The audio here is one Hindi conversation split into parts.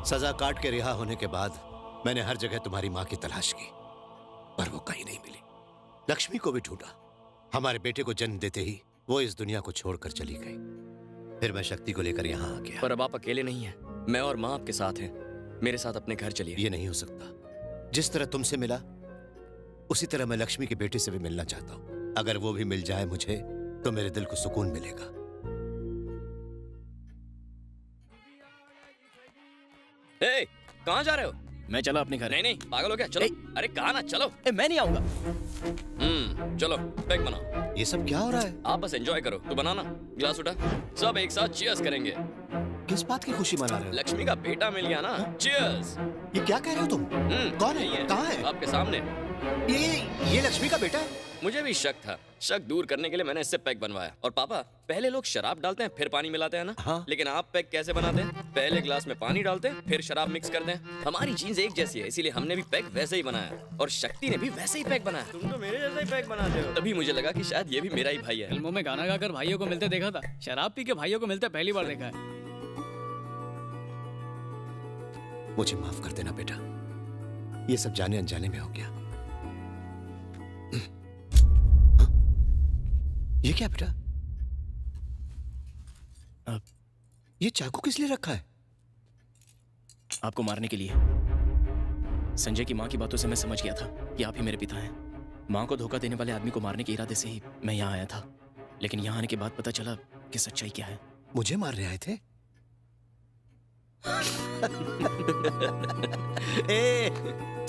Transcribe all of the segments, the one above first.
सजा काट के रिहा होने के बाद मैंने हर जगह तुम्हारी माँ की तलाश की, पर वो कहीं नहीं मिली। लक्ष्मी को भी ढूंढा। हमारे बेटे को जन्म देते ही वो इस दुनिया को छोड़कर चली गई। फिर मैं शक्ति को लेकर यहाँ आ गया। पर अब आप अकेले नहीं हैं, मैं और माँ आपके साथ हैं। मेरे साथ अपने घर चलिए। ये नहीं हो सकता। जिस तरह तुमसे मिला उसी तरह मैं लक्ष्मी के बेटे से भी मिलना चाहता हूँ। अगर वो भी मिल जाए मुझे तो मेरे दिल को सुकून मिलेगा। ए, कहाँ जा रहे हो? मैं चला अपने घर। नहीं नहीं, पागल हो क्या? चलो। अरे कहा ना चलो। मैं नहीं आऊंगा। चलो पैक बनाओ। ये सब क्या हो रहा है? आप बस एंजॉय करो। तू बनाना। ग्लास उठा, सब एक साथ चीयर्स करेंगे। किस बात की खुशी मना रहे हो? लक्ष्मी का बेटा मिल गया ना। चीयर्स। ये क्या कह रहे हो तुम? कौन है? कहाँ है? आपके सामने। ये लक्ष्मी का बेटा है? मुझे भी शक था। शक दूर करने के लिए मैंने इससे पैक बनवाया। और पापा, पहले लोग शराब डालते हैं फिर पानी मिलाते हैं ना? हाँ। लेकिन आप पैक कैसे बनाते हैं? पहले ग्लास में पानी डालते हैं फिर शराब मिक्स करते हैं। हमारी जीन्स एक जैसी है, इसीलिए हमने भी पैक वैसे ही बनाया और शक्ति ने भी वैसे ही पैक बनाया। तुम तो मेरे जैसा ही पैक बनाते हो। तभी मुझे लगा कि शायद ये भी मेरा ही भाई है। फिल्मों में गाना गाकर भाइयों को मिलते देखा था, शराब पी के भाइयों को मिलते पहली बार देखा है। मुझे माफ कर देना बेटा, ये सब जाने अनजाने में हो गया। ये क्या बेटा? ये चाकू किस लिए रखा है? आपको मारने के लिए। संजय की माँ की बातों से मैं समझ गया था कि आप ही मेरे पिता हैं। माँ को धोखा देने वाले आदमी को मारने के इरादे से ही मैं यहाँ आया था, लेकिन यहाँ आने के बाद पता चला कि सच्चाई क्या है। मुझे मारने आए थे? ए,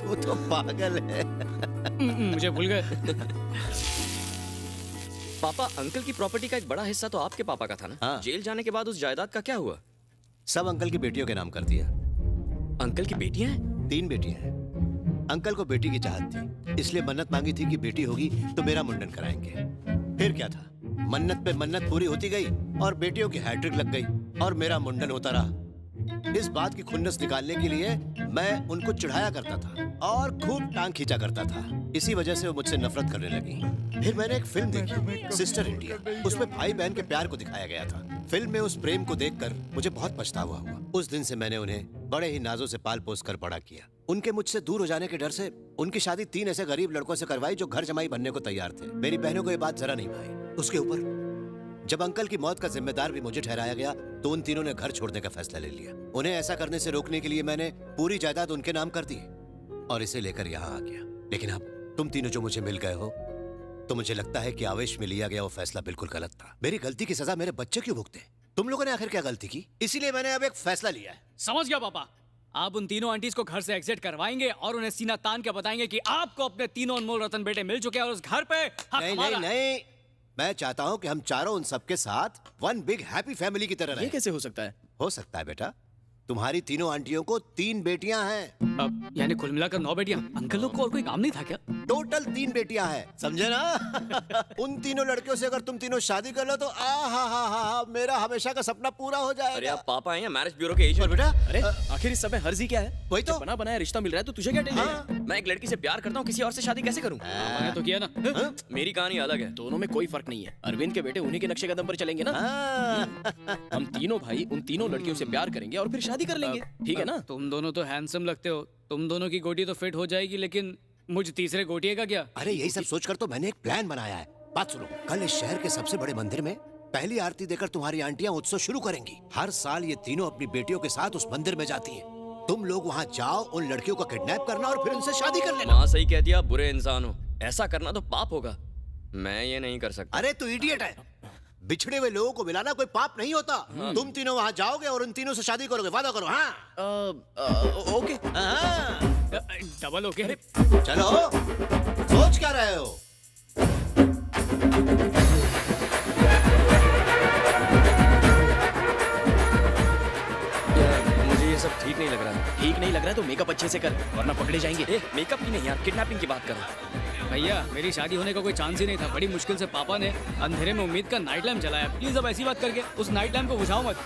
तू तो पागल है। मुझे भूल गए। पापा, अंकल की प्रॉपर्टी का एक बड़ा हिस्सा तो आपके पापा का था ना? हाँ। जेल जाने के बाद उस जायदाद का क्या हुआ? सब अंकल की बेटियों के नाम कर दिया। अंकल की बेटियां हैं? 3 बेटियां हैं। अंकल को बेटी की चाहत थी, इसलिए मन्नत मांगी थी कि बेटी होगी तो मेरा मुंडन कराएंगे। फिर क्या था, मन्नत पे मन्नत पूरी होती गई और बेटियों की हैट्रिक लग गई और मेरा मुंडन होता रहा। इस बात की खुन्नस निकालने के लिए मैं उनको चिढ़ाया करता था और खूब टांग खींचा करता था। इसी वजह से वो मुझसे नफरत करने लगी। फिर मैंने एक फिल्म देखी, सिस्टर इंडिया। उसमें भाई बहन के प्यार को दिखाया गया था। फिल्म में उस प्रेम को देखकर मुझे बहुत पछतावा हुआ। उस दिन से मैंने उन्हें बड़े ही नाजों से पाल पोस कर बड़ा किया। उनके मुझसे दूर हो जाने के डर से उनकी शादी 3 ऐसे गरीब लड़कों से करवाई जो घर जमाई बनने को तैयार थे। मेरी बहनों को ये बात जरा नहीं भाई। उसके ऊपर जब अंकल की मौत का जिम्मेदार भी मुझे ठहराया गया तो उन तीनों ने घर छोड़ने का फैसला ले लिया। उन्हें ऐसा करने से रोकने के लिए मैंने पूरी जायदाद उनके नाम कर दी और इसे लेकर यहाँ आ गया। लेकिन अब तुम तीनों जो मुझे मिल गए हो तो मुझे लगता है कि आवेश में लिया गया वो फैसला बिल्कुल गलत था। मेरी गलती की सजा मेरे बच्चे क्यों भुगते? तुम लोगों ने आखिर क्या गलती की? इसीलिए मैंने अब एक फैसला लिया है। समझ गया पापा। आप उन तीनों आंटीज को घर से एग्जिट करवाएंगे और उन्हें सीना तान के बताएंगे कि आपको अपने तीनों अनमोल रतन बेटे मिल चुके हैं और उस घर पे नहीं नहीं नहीं, मैं चाहता हूं कि हम चारों उन सबके साथ वन बिग हैप्पी फैमिली की तरह रहें। ये कैसे हो सकता है? हो सकता है बेटा। तुम्हारी तीनों आंटियों को 3 बेटियां हैं। अब यानी कुल मिलाकर 9 बेटियां। अंकल लोग को और कोई काम नहीं था क्या? टोटल 3 बेटियां हैं, समझे ना? उन तीनों लड़कियों से अगर तुम तीनों शादी कर लो तो हा मेरा हमेशा का सपना पूरा हो जाएगा। अरे आप पापा हैं या मैरिज ब्यूरो के एजेंट? बेटा, अरे आखिर इस समय हर्जी क्या है? वही तो। बना बनाया रिश्ता मिल रहा है तो तुझे क्या टेंशन? मैं एक लड़की से प्यार करता हूँ, किसी और से शादी कैसे करूँ? मैंने तो किया ना। मेरी कहानी अलग है। दोनों में कोई फर्क नहीं है। अरविंद के बेटे उन्हीं के नक्शे कदम पर चलेंगे ना। हम तीनों भाई उन तीनों लड़कियों से प्यार करेंगे और फिर शादी कर लेंगे। ठीक है ना? तुम दोनों तो हैंडसम लगते हो, तुम दोनों की गोटी तो फिट हो जाएगी, लेकिन मुझ तीसरे गोटिए का क्या? अरे यही सब सोचकर तो मैंने एक प्लान बनाया है। बात सुनो, कल इस शहर के सबसे बड़े मंदिर में पहली आरती देकर तुम्हारी आंटियां उत्सव शुरू करेंगी। हर साल ये तीनों अपनी बेटियों के साथ उस मंदिर में जाती हैं। तुम लोग वहाँ जाओ, उन लड़कियों को किडनैप करना और फिर उनसे शादी कर लेना। माँ सही कहती है, आप बुरे इंसान हो। ऐसा करना तो पाप होगा। मैं ये नहीं कर सकता। अरे तू इडियट है। बिछड़े हुए लोगों को मिलाना कोई पाप नहीं होता। तुम तीनों वहाँ जाओगे और उन तीनों से शादी करोगे, वादा करो। हाँ ओके। Double okay. चलो, सोच क्या रहे हो? मुझे ये सब ठीक नहीं लग रहा है। ठीक नहीं लग रहा है तो मेकअप अच्छे से कर, वरना पकड़े जाएंगे। मेकअप की नहीं यार, किडनैपिंग की बात करो। भैया मेरी शादी होने का कोई चांस ही नहीं था। बड़ी मुश्किल से पापा ने अंधेरे में उम्मीद का नाइट लैम्प जलाया। प्लीज अब ऐसी बात करके उस नाइट लैम्प को बुझाओ मत।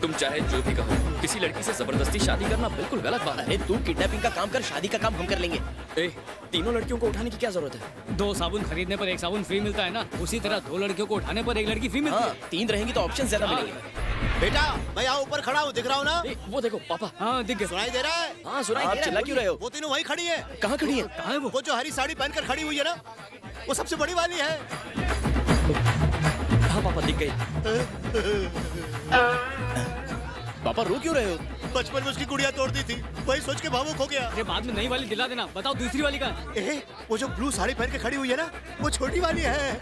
तुम चाहे जो भी कहो, किसी लड़की से जबरदस्ती शादी करना बिल्कुल गलत बात है। अरे तू किडनैपिंग का काम कर, शादी का काम हम कर लेंगे। तीनों लड़कियों को उठाने की क्या जरूरत है? 2 साबुन खरीदने पर 1 साबुन फ्री मिलता है ना, उसी तरह 2 लड़कियों को उठाने पर 1 लड़की फ्री मिलती है। 3 रहेंगी तो ऑप्शन ज्यादा मिलेंगे। बेटा मैं यहाँ ऊपर खड़ा हूँ, दिख रहा हूँ ना? वो देखो पापा। हाँ दिख गया। सुनाई दे रहा है? हाँ सुनाई आप दे रहा चिल्ला है, क्यों रहे हो? वो तीनों वहीं खड़ी है। कहाँ खड़ी है? कहाँ है वो? वो जो हरी साड़ी पहनकर खड़ी हुई है ना, वो सबसे बड़ी वाली है। हाँ पापा दिख गई। पापा रो क्यों रहे हो? बचपन में उसकी गुड़िया तोड़ दी थी, वही सोच के भावुक हो गया। अरे बाद में नई वाली दिला देना। बताओ दूसरी वाली कहाँ है? वो जो ब्लू साड़ी पहन के खड़ी हुई है ना, वो छोटी वाली है।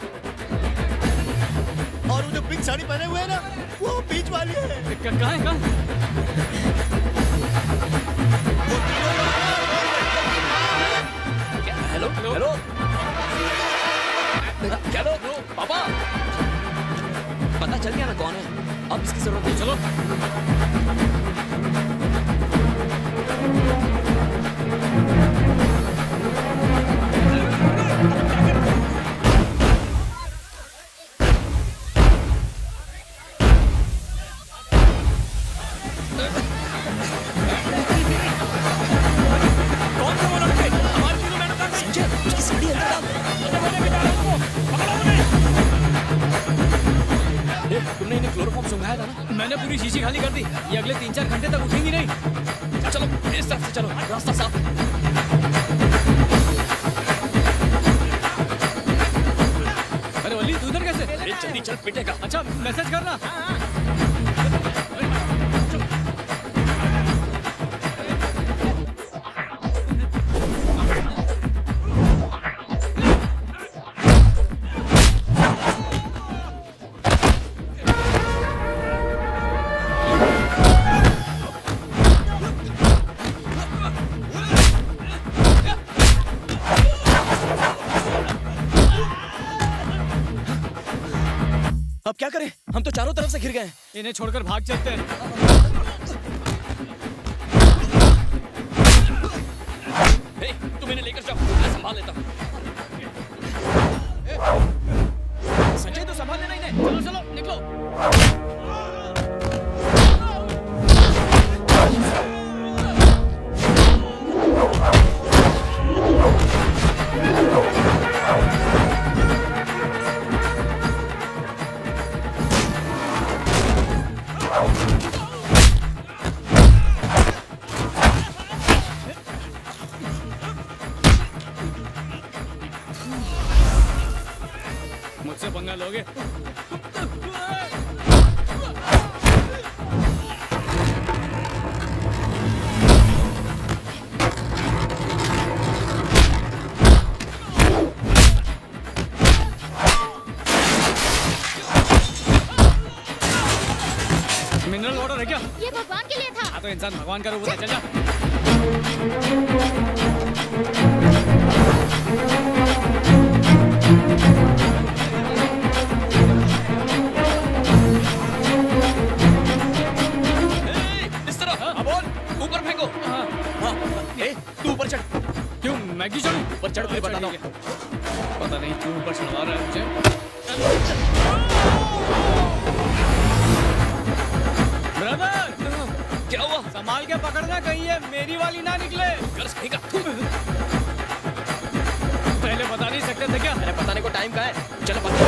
और वो जो पिंक साड़ी पहने हुए है ना, वो बीच वाली है। कहाँ है? हेलो हेलो हेलो पापा, पता चल गया ना कौन है? अब इसकी जरूरत नहीं। चलो संजय, उसकी साड़ी अंदर डाल। तुमने इन्हें क्लोरोफॉर्म सुंघाया था ना? मैंने पूरी शीशी खाली कर दी। ये अगले 3-4 घंटे तक उठेंगी नहीं। चलो इस तरफ से चलो, रास्ता साफ है। अरे वली तू उधर कैसे? अरे जल्दी चल, पिटेगा। अच्छा मैसेज करना। अब क्या करें? हम तो चारों तरफ से घिर गए हैं। इन्हें छोड़कर भाग चलते हैं। हे, तुम इन्हें लेकर जाओ, मैं संभाल लेता हूँ। संजय तो संभाल लेना इन्हें। चलो चलो निकलो। मुझसे पंगा लोगे? मिनरल वाटर है क्या? ये भगवान के लिए था। हाँ तो इंसान भगवान का रूप होता है। चल जा। इस तरफ। अब बोल, ऊपर फेंको। हाँ। हाँ, ए, तू ऊपर चढ़। क्यों मैगी चढ़ूं? ऊपर चढ़, फिर बताता हूँ। पता नहीं क्यों ऊपर चढ़वा रहा है मुझे। ब्रदर क्या हुआ? संभाल के पकड़ना, कहीं ये मेरी वाली ना निकले। गर्स कहीं का। पहले बता नहीं सकते थे क्या? अरे बताने को टाइम का है। चलो बता।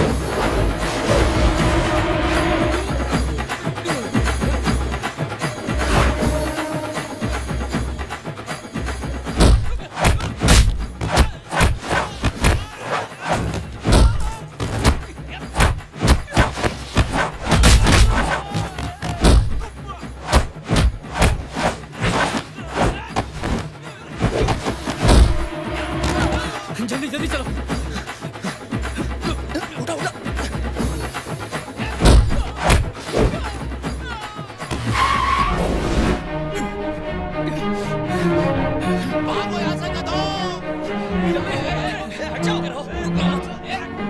जल्दी जल्दी चलो। उठा उठा। भागो यहाँ से कदो। हट जाओ।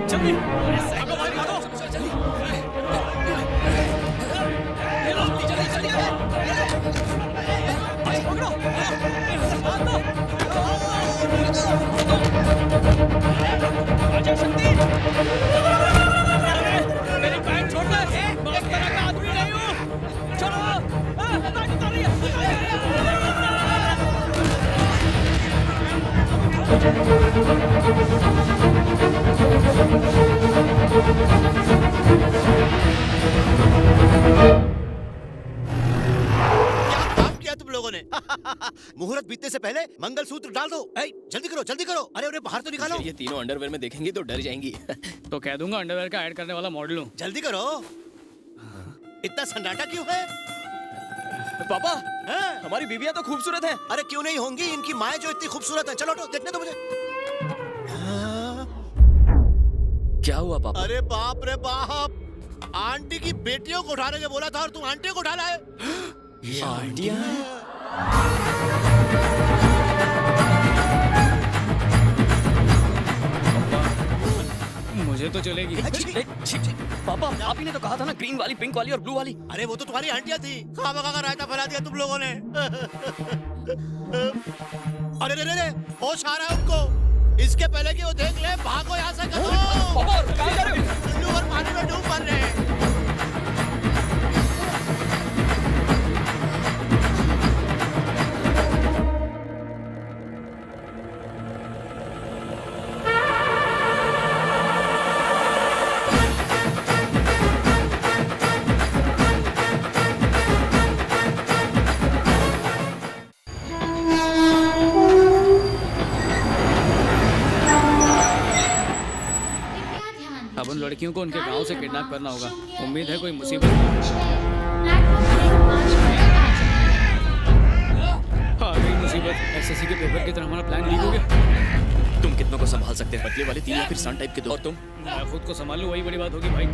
जल्दी भागो भाई भागो। आजा शक्ति। मेरी पैंट छोड़ दे। मैं उस तरह का आदमी नहीं हूँ। छोड़ो। लोगों ने। मुहूर्त बीतने से पहले मंगलसूत्र डाल दो। जल्दी करो जल्दी करो। अरे अरे बाहर तो निकालो। ये तीनों अंडरवेयर में देखेंगी तो डर जाएंगी। तो कह दूंगा अंडरवेयर का ऐड करने वाला मॉडल हूँ। जल्दी करो। इतना सन्नाटा क्यों है? पापा हाँ? हमारी बीबियां तो खूबसूरत हैं। अरे क्यों नहीं होंगी, इनकी माएँ जो इतनी खूबसूरत है। चलो देखने दो मुझे। क्या हुआ पापा? अरे बाप रे बाप, आंटी की बेटियों को उठाने के बोला था और तुम आंटी को उठा लाए। ये आंटियां मुझे तो चलेगी। पापा आप ही ने तो कहा था ना, ग्रीन वाली, पिंक वाली और ब्लू वाली। अरे वो तो तुम्हारी आंटियां थी। खामखा का रायता फैला दिया तुम लोगों ने। अरे रे रे रे, होश आ रहा है उनको। इसके पहले कि वो देख ले, भागो यहाँ से। पापा कहाँ जा रहे हो? उल्लू और पानी में डूब मर रहे हैं। अब उन लड़कियों को उनके गांव से किडनैप करना होगा। उम्मीद है कोई मुसीबत आ गई। मुसीबत। एसएससी के पेपर की तरह हमारा प्लान लीक हो गया। तुम कितनों को संभाल सकते हैं? पतले वाले 3 या फिर सन टाइप के 2। और तुम? मैं खुद को संभाल लूं, वही बड़ी बात होगी भाई।